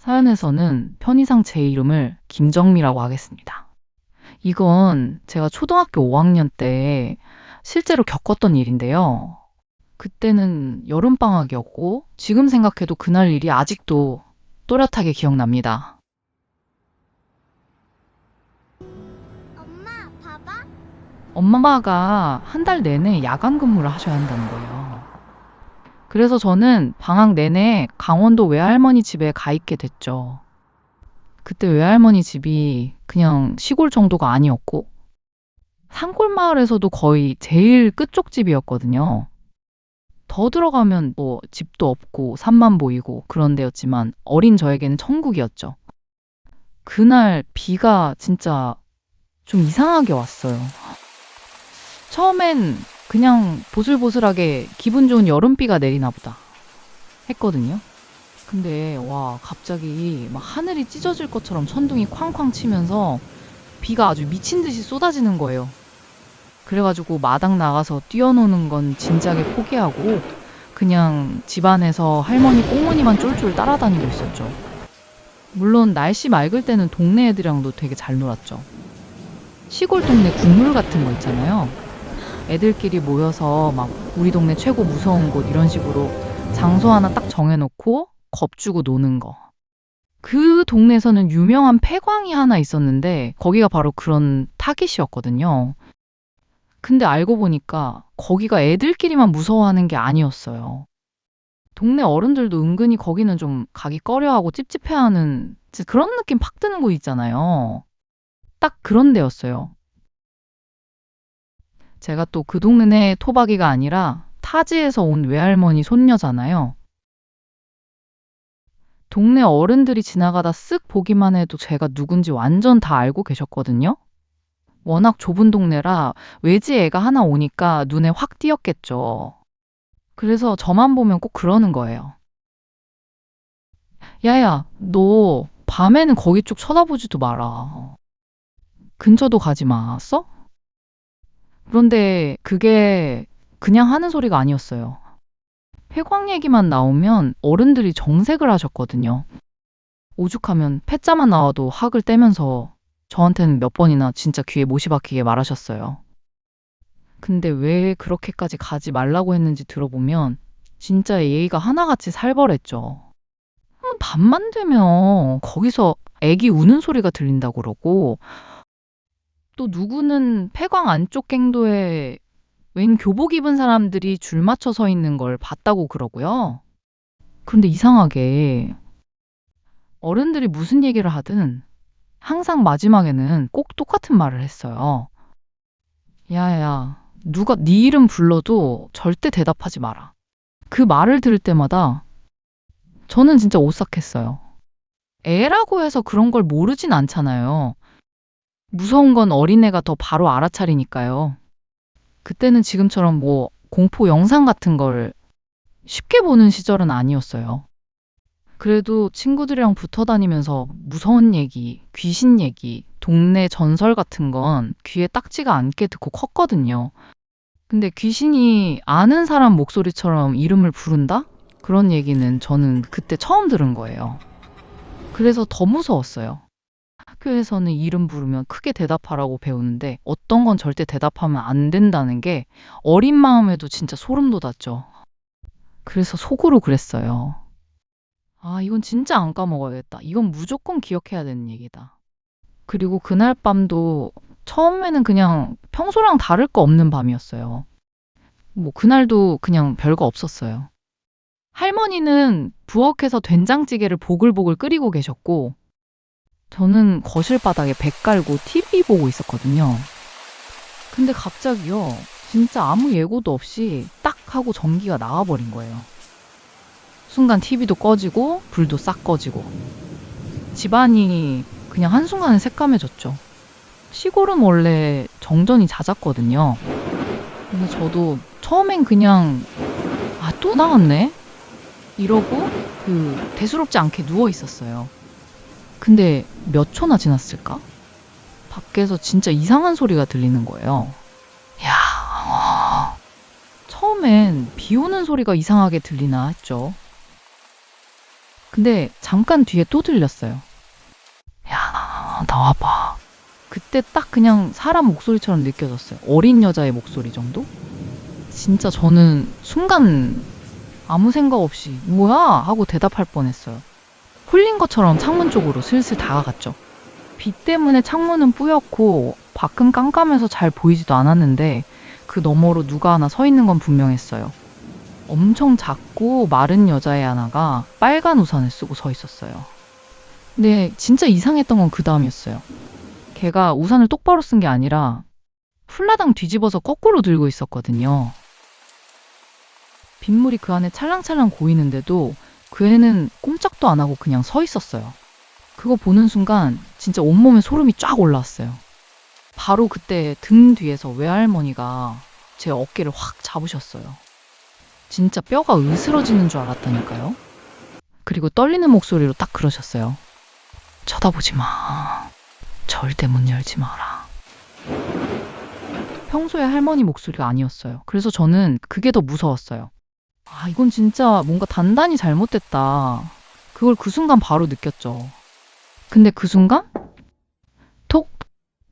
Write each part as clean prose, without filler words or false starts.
사연에서는 편의상 제 이름을 김정미라고 하겠습니다. 이건 제가 초등학교 5학년 때 실제로 겪었던 일인데요. 그때는 여름방학이었고, 지금 생각해도 그날 일이 아직도 또렷하게 기억납니다. 엄마, 봐봐. 엄마가 한 달 내내 야간 근무를 하셔야 한다는 거예요. 그래서 저는 방학 내내 강원도 외할머니 집에 가 있게 됐죠. 그때 외할머니 집이 그냥 시골 정도가 아니었고, 산골 마을에서도 거의 제일 끝쪽 집이었거든요. 더 들어가면 뭐 집도 없고 산만 보이고 그런 데였지만 어린 저에게는 천국이었죠. 그날 비가 진짜 좀 이상하게 왔어요. 처음엔 그냥 보슬보슬하게 기분 좋은 여름비가 내리나 보다 했거든요. 근데 와, 갑자기 막 하늘이 찢어질 것처럼 천둥이 쾅쾅 치면서 비가 아주 미친 듯이 쏟아지는 거예요. 그래가지고 마당 나가서 뛰어노는 건 진작에 포기하고 그냥 집안에서 할머니 꽁무니만 쫄쫄 따라다니고 있었죠. 물론 날씨 맑을 때는 동네 애들이랑도 되게 잘 놀았죠. 시골 동네 국물 같은 거 있잖아요. 애들끼리 모여서 막 우리 동네 최고 무서운 곳 이런 식으로 장소 하나 딱 정해놓고 겁주고 노는 거. 그 동네에서는 유명한 폐광이 하나 있었는데 거기가 바로 그런 타깃이었거든요. 근데 알고 보니까 거기가 애들끼리만 무서워하는 게 아니었어요. 동네 어른들도 은근히 거기는 좀 가기 꺼려하고 찝찝해하는 진짜 그런 느낌 팍 드는 곳 있잖아요. 딱 그런 데였어요. 제가 또 그 동네 토박이가 아니라 타지에서 온 외할머니 손녀잖아요. 동네 어른들이 지나가다 쓱 보기만 해도 제가 누군지 완전 다 알고 계셨거든요. 워낙 좁은 동네라 외지 애가 하나 오니까 눈에 확 띄었겠죠. 그래서 저만 보면 꼭 그러는 거예요. 야야, 너 밤에는 거기 쪽 쳐다보지도 마라. 근처도 가지 마. 써? 그런데 그게 그냥 하는 소리가 아니었어요. 폐광 얘기만 나오면 어른들이 정색을 하셨거든요. 오죽하면 패자만 나와도 학을 떼면서 저한테는 몇 번이나 진짜 귀에 못이 박히게 말하셨어요. 근데 왜 그렇게까지 가지 말라고 했는지 들어보면 진짜 예의가 하나같이 살벌했죠. 밤만 되면 거기서 애기 우는 소리가 들린다고 그러고 또 누구는 폐광 안쪽 갱도에 웬 교복 입은 사람들이 줄 맞춰 서 있는 걸 봤다고 그러고요. 그런데 이상하게 어른들이 무슨 얘기를 하든 항상 마지막에는 꼭 똑같은 말을 했어요. 야야, 누가 네 이름 불러도 절대 대답하지 마라. 그 말을 들을 때마다 저는 진짜 오싹했어요. 애라고 해서 그런 걸 모르진 않잖아요. 무서운 건 어린애가 더 바로 알아차리니까요. 그때는 지금처럼 뭐 공포 영상 같은 걸 쉽게 보는 시절은 아니었어요. 그래도 친구들이랑 붙어 다니면서 무서운 얘기, 귀신 얘기, 동네 전설 같은 건 귀에 딱지가 않게 듣고 컸거든요. 근데 귀신이 아는 사람 목소리처럼 이름을 부른다? 그런 얘기는 저는 그때 처음 들은 거예요. 그래서 더 무서웠어요. 학교에서는 이름 부르면 크게 대답하라고 배우는데 어떤 건 절대 대답하면 안 된다는 게 어린 마음에도 진짜 소름 돋았죠. 그래서 속으로 그랬어요. 아, 이건 진짜 안 까먹어야겠다. 이건 무조건 기억해야 되는 얘기다. 그리고 그날 밤도 처음에는 그냥 평소랑 다를 거 없는 밤이었어요. 뭐 그날도 그냥 별거 없었어요. 할머니는 부엌에서 된장찌개를 보글보글 끓이고 계셨고 저는 거실 바닥에 백 깔고 TV 보고 있었거든요. 근데 갑자기요, 진짜 아무 예고도 없이 딱 하고 전기가 나와버린 거예요. 순간 TV도 꺼지고 불도 싹 꺼지고 집안이 그냥 한순간에 새까매졌죠. 시골은 원래 정전이 잦았거든요. 그래서 저도 처음엔 그냥 아, 또 나왔네? 이러고 대수롭지 않게 누워 있었어요. 근데 몇 초나 지났을까? 밖에서 진짜 이상한 소리가 들리는 거예요. 야, 처음엔 비 오는 소리가 이상하게 들리나 했죠. 근데 잠깐 뒤에 또 들렸어요. 야, 나와봐. 그때 딱 그냥 사람 목소리처럼 느껴졌어요. 어린 여자의 목소리 정도? 진짜 저는 순간 아무 생각 없이 뭐야? 하고 대답할 뻔했어요. 홀린 것처럼 창문 쪽으로 슬슬 다가갔죠. 비 때문에 창문은 뿌옇고 밖은 깜깜해서 잘 보이지도 않았는데 그 너머로 누가 하나 서 있는 건 분명했어요. 엄청 작고 마른 여자애 하나가 빨간 우산을 쓰고 서 있었어요. 근데 진짜 이상했던 건 그 다음이었어요. 걔가 우산을 똑바로 쓴 게 아니라 훌라당 뒤집어서 거꾸로 들고 있었거든요. 빗물이 그 안에 찰랑찰랑 고이는데도 그 애는 꼼짝도 안 하고 그냥 서 있었어요. 그거 보는 순간 진짜 온몸에 소름이 쫙 올라왔어요. 바로 그때 등 뒤에서 외할머니가 제 어깨를 확 잡으셨어요. 진짜 뼈가 으스러지는 줄 알았다니까요. 그리고 떨리는 목소리로 딱 그러셨어요. 쳐다보지 마. 절대 문 열지 마라. 평소에 할머니 목소리가 아니었어요. 그래서 저는 그게 더 무서웠어요. 아, 이건 진짜 뭔가 단단히 잘못됐다. 그걸 그 순간 바로 느꼈죠. 근데 그 순간 톡!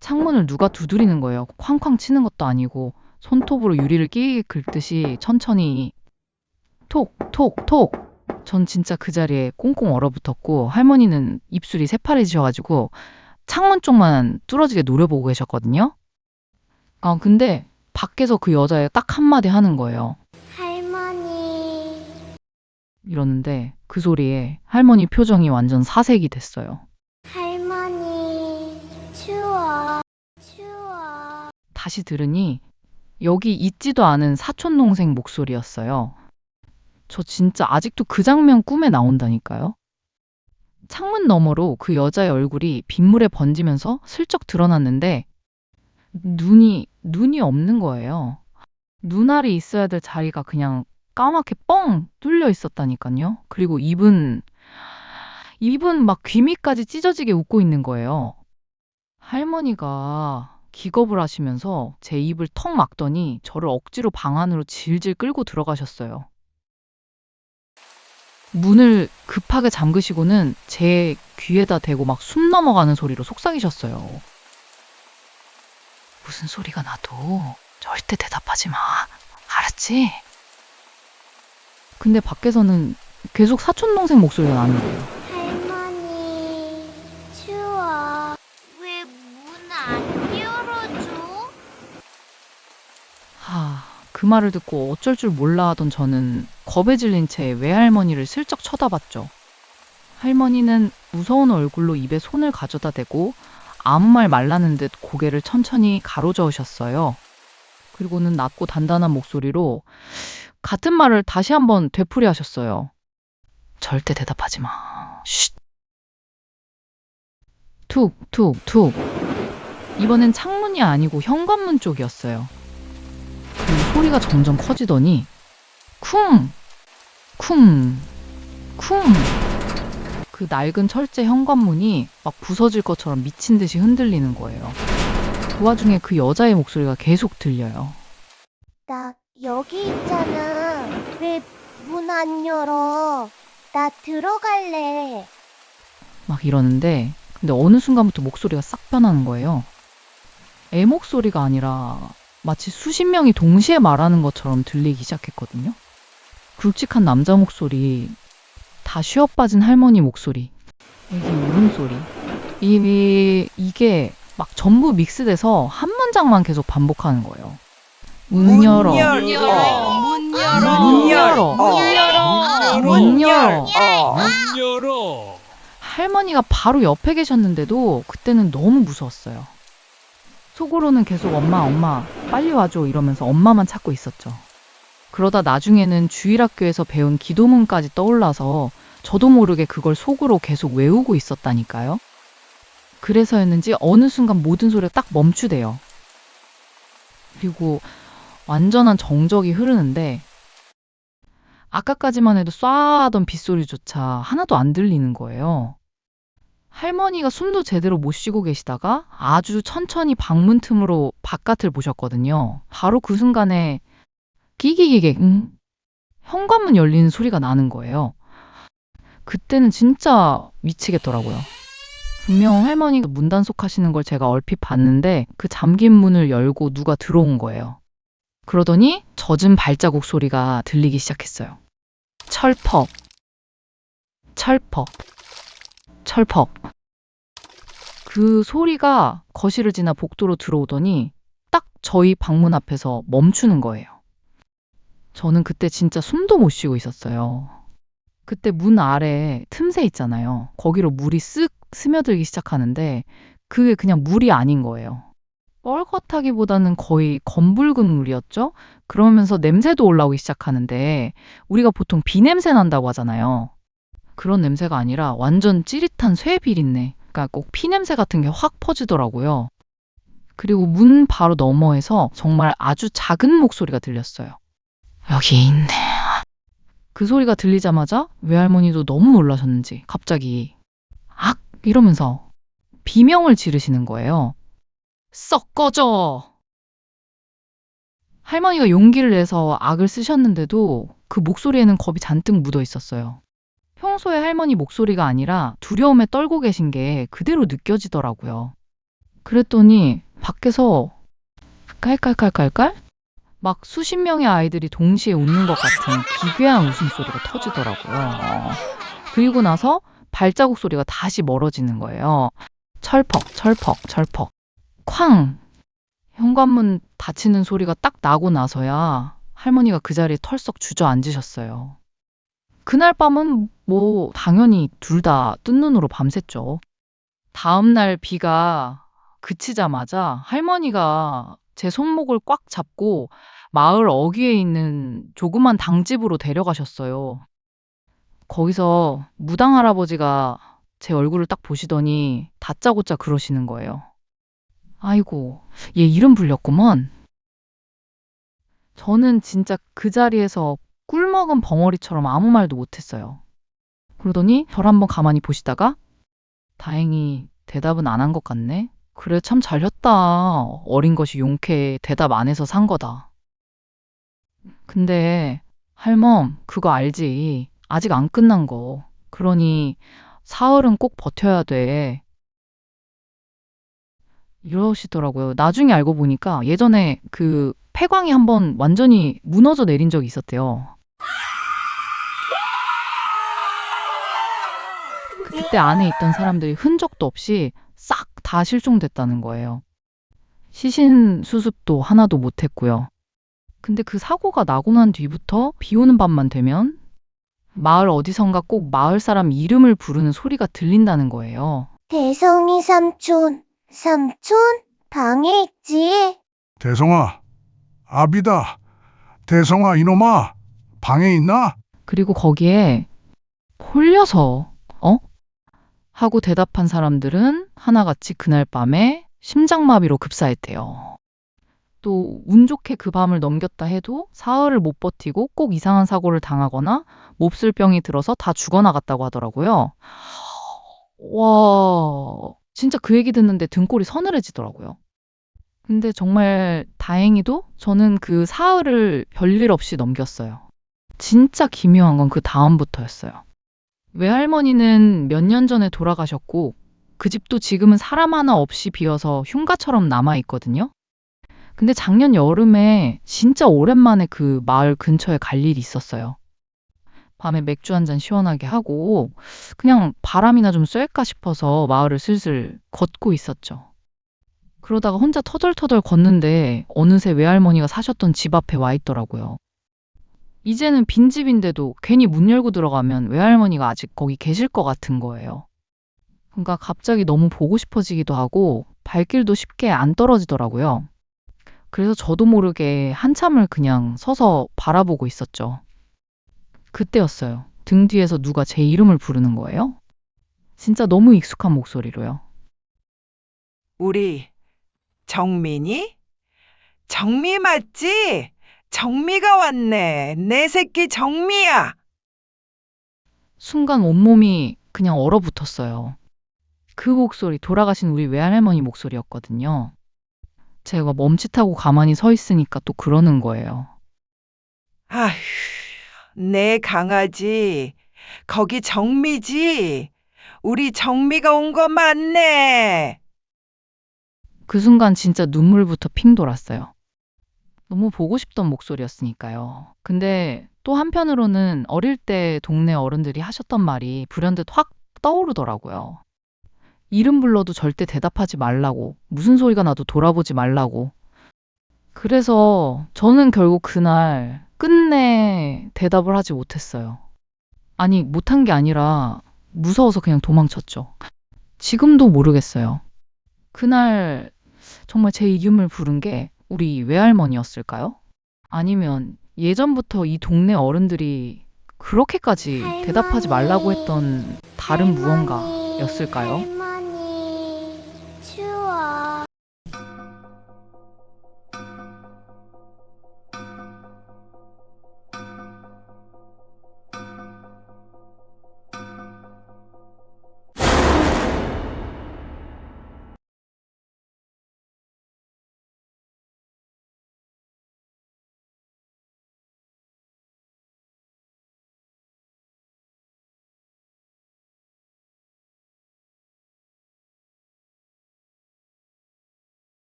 창문을 누가 두드리는 거예요. 쾅쾅 치는 것도 아니고 손톱으로 유리를 끼게 긁듯이 천천히 톡! 톡! 톡! 전 진짜 그 자리에 꽁꽁 얼어붙었고 할머니는 입술이 새파래지셔가지고 창문 쪽만 뚫어지게 노려보고 계셨거든요. 아, 근데 밖에서 그 여자애 딱 한마디 하는 거예요. 할머니. 이러는데 그 소리에 할머니 표정이 완전 사색이 됐어요. 할머니. 추워. 추워. 다시 들으니 여기 있지도 않은 사촌 동생 목소리였어요. 저 진짜 아직도 그 장면 꿈에 나온다니까요. 창문 너머로 그 여자의 얼굴이 빗물에 번지면서 슬쩍 드러났는데 눈이 없는 거예요. 눈알이 있어야 될 자리가 그냥 까맣게 뻥 뚫려 있었다니까요. 그리고 입은 막 귀 밑까지 찢어지게 웃고 있는 거예요. 할머니가 기겁을 하시면서 제 입을 턱 막더니 저를 억지로 방 안으로 질질 끌고 들어가셨어요. 문을 급하게 잠그시고는 제 귀에다 대고 막 숨 넘어가는 소리로 속삭이셨어요. 무슨 소리가 나도 절대 대답하지 마. 알았지? 근데 밖에서는 계속 사촌동생 목소리가 나는 거예요. 할머니. 추워. 왜 문 안 열어줘? 그 말을 듣고 어쩔 줄 몰라 하던 저는 겁에 질린 채 외할머니를 슬쩍 쳐다봤죠. 할머니는 무서운 얼굴로 입에 손을 가져다 대고 아무 말 말라는 듯 고개를 천천히 가로저으셨어요. 그리고는 낮고 단단한 목소리로 같은 말을 다시 한번 되풀이하셨어요. 절대 대답하지 마. 쉿. 툭, 툭, 툭. 이번엔 창문이 아니고 현관문 쪽이었어요. 그 소리가 점점 커지더니 쿵! 쿵! 쿵! 그 낡은 철제 현관문이 막 부서질 것처럼 미친 듯이 흔들리는 거예요. 그 와중에 그 여자의 목소리가 계속 들려요. 나 여기 있잖아. 왜 문 안 열어? 나 들어갈래. 막 이러는데 근데 어느 순간부터 목소리가 싹 변하는 거예요. 애 목소리가 아니라 마치 수십 명이 동시에 말하는 것처럼 들리기 시작했거든요. 굵직한 남자 목소리, 다 쉬어빠진 할머니 목소리, 애기 울음소리. 이게 막 전부 믹스돼서 한 문장만 계속 반복하는 거예요. 문 열어. 문 열어. 문 열어. 문 열어. 문 열어. 문 열어. 할머니가 바로 옆에 계셨는데도 그때는 너무 무서웠어요. 속으로는 계속 엄마, 빨리 와줘 이러면서 엄마만 찾고 있었죠. 그러다 나중에는 주일학교에서 배운 기도문까지 떠올라서 저도 모르게 그걸 속으로 계속 외우고 있었다니까요. 그래서였는지 어느 순간 모든 소리가 딱 멈추대요. 그리고 완전한 정적이 흐르는데 아까까지만 해도 쏴 하던 빗소리조차 하나도 안 들리는 거예요. 할머니가 숨도 제대로 못 쉬고 계시다가 아주 천천히 방문 틈으로 바깥을 보셨거든요. 바로 그 순간에 기기기기 현관문 열리는 소리가 나는 거예요. 그때는 진짜 미치겠더라고요. 분명 할머니가 문단속 하시는 걸 제가 얼핏 봤는데 그 잠긴 문을 열고 누가 들어온 거예요. 그러더니 젖은 발자국 소리가 들리기 시작했어요. 철퍽, 철퍽, 철퍽. 그 소리가 거실을 지나 복도로 들어오더니 딱 저희 방문 앞에서 멈추는 거예요. 저는 그때 진짜 숨도 못 쉬고 있었어요. 그때 문 아래 틈새 있잖아요. 거기로 물이 쓱 스며들기 시작하는데 그게 그냥 물이 아닌 거예요. 뻘겋다기보다는 거의 검붉은 물이었죠? 그러면서 냄새도 올라오기 시작하는데 우리가 보통 비냄새 난다고 하잖아요. 그런 냄새가 아니라 완전 찌릿한 쇠 비린내. 그러니까 꼭 피냄새 같은 게 확 퍼지더라고요. 그리고 문 바로 너머에서 정말 아주 작은 목소리가 들렸어요. 여기 있네. 그 소리가 들리자마자 외할머니도 너무 놀라셨는지 갑자기 악! 이러면서 비명을 지르시는 거예요. 썩 꺼져! 할머니가 용기를 내서 악을 쓰셨는데도 그 목소리에는 겁이 잔뜩 묻어 있었어요. 평소에 할머니 목소리가 아니라 두려움에 떨고 계신 게 그대로 느껴지더라고요. 그랬더니 밖에서 깔깔깔깔깔? 막 수십 명의 아이들이 동시에 웃는 것 같은 기괴한 웃음소리가 터지더라고요. 그리고 나서 발자국 소리가 다시 멀어지는 거예요. 철퍽, 철퍽, 철퍽. 쾅! 현관문 닫히는 소리가 딱 나고 나서야 할머니가 그 자리에 털썩 주저앉으셨어요. 그날 밤은 뭐 당연히 둘 다 뜬 눈으로 밤샜죠. 다음날 비가 그치자마자 할머니가 제 손목을 꽉 잡고 마을 어귀에 있는 조그만 당집으로 데려가셨어요. 거기서 무당 할아버지가 제 얼굴을 딱 보시더니 다짜고짜 그러시는 거예요. 아이고, 얘 이름 불렸구먼. 저는 진짜 그 자리에서 꿀먹은 벙어리처럼 아무 말도 못했어요. 그러더니 저를 한번 가만히 보시다가 다행히 대답은 안 한 것 같네. 그래 참 잘했다. 어린 것이 용케 대답 안 해서 산 거다. 근데 할멈 그거 알지? 아직 안 끝난 거. 그러니 사흘은 꼭 버텨야 돼. 이러시더라고요. 나중에 알고 보니까 예전에 그 폐광이 한번 완전히 무너져 내린 적이 있었대요. 그때 안에 있던 사람들이 흔적도 없이 싹 다 실종됐다는 거예요. 시신 수습도 하나도 못했고요. 근데 그 사고가 나고 난 뒤부터 비 오는 밤만 되면 마을 어디선가 꼭 마을 사람 이름을 부르는 소리가 들린다는 거예요. 대성이 삼촌, 삼촌, 방에 있지? 대성아, 아비다. 대성아, 이놈아, 방에 있나? 그리고 거기에 홀려서 하고 대답한 사람들은 하나같이 그날 밤에 심장마비로 급사했대요. 또 운 좋게 그 밤을 넘겼다 해도 사흘을 못 버티고 꼭 이상한 사고를 당하거나 몹쓸 병이 들어서 다 죽어나갔다고 하더라고요. 와, 진짜 그 얘기 듣는데 등골이 서늘해지더라고요. 근데 정말 다행히도 저는 그 사흘을 별일 없이 넘겼어요. 진짜 기묘한 건 그 다음부터였어요. 외할머니는 몇 년 전에 돌아가셨고 그 집도 지금은 사람 하나 없이 비어서 흉가처럼 남아있거든요. 근데 작년 여름에 진짜 오랜만에 그 마을 근처에 갈 일이 있었어요. 밤에 맥주 한 잔 시원하게 하고 그냥 바람이나 좀 쐴까 싶어서 마을을 슬슬 걷고 있었죠. 그러다가 혼자 터덜터덜 걷는데 어느새 외할머니가 사셨던 집 앞에 와 있더라고요. 이제는 빈집인데도 괜히 문 열고 들어가면 외할머니가 아직 거기 계실 것 같은 거예요. 그러니까 갑자기 너무 보고 싶어지기도 하고 발길도 쉽게 안 떨어지더라고요. 그래서 저도 모르게 한참을 그냥 서서 바라보고 있었죠. 그때였어요. 등 뒤에서 누가 제 이름을 부르는 거예요. 진짜 너무 익숙한 목소리로요. 우리 정민이? 정미 맞지? 정미가 왔네. 내 새끼 정미야. 순간 온몸이 그냥 얼어붙었어요. 그 목소리 돌아가신 우리 외할머니 목소리였거든요. 제가 멈칫하고 가만히 서 있으니까 또 그러는 거예요. 아휴, 내 강아지 거기 정미지? 우리 정미가 온 거 맞네. 그 순간 진짜 눈물부터 핑 돌았어요. 너무 보고 싶던 목소리였으니까요. 근데 또 한편으로는 어릴 때 동네 어른들이 하셨던 말이 불현듯 확 떠오르더라고요. 이름 불러도 절대 대답하지 말라고, 무슨 소리가 나도 돌아보지 말라고. 그래서 저는 결국 그날 끝내 대답을 하지 못했어요. 아니, 못한 게 아니라 무서워서 그냥 도망쳤죠. 지금도 모르겠어요. 그날 정말 제 이름을 부른 게 우리 외할머니였을까요? 아니면 예전부터 이 동네 어른들이 그렇게까지 대답하지 말라고 했던 다른 무언가였을까요?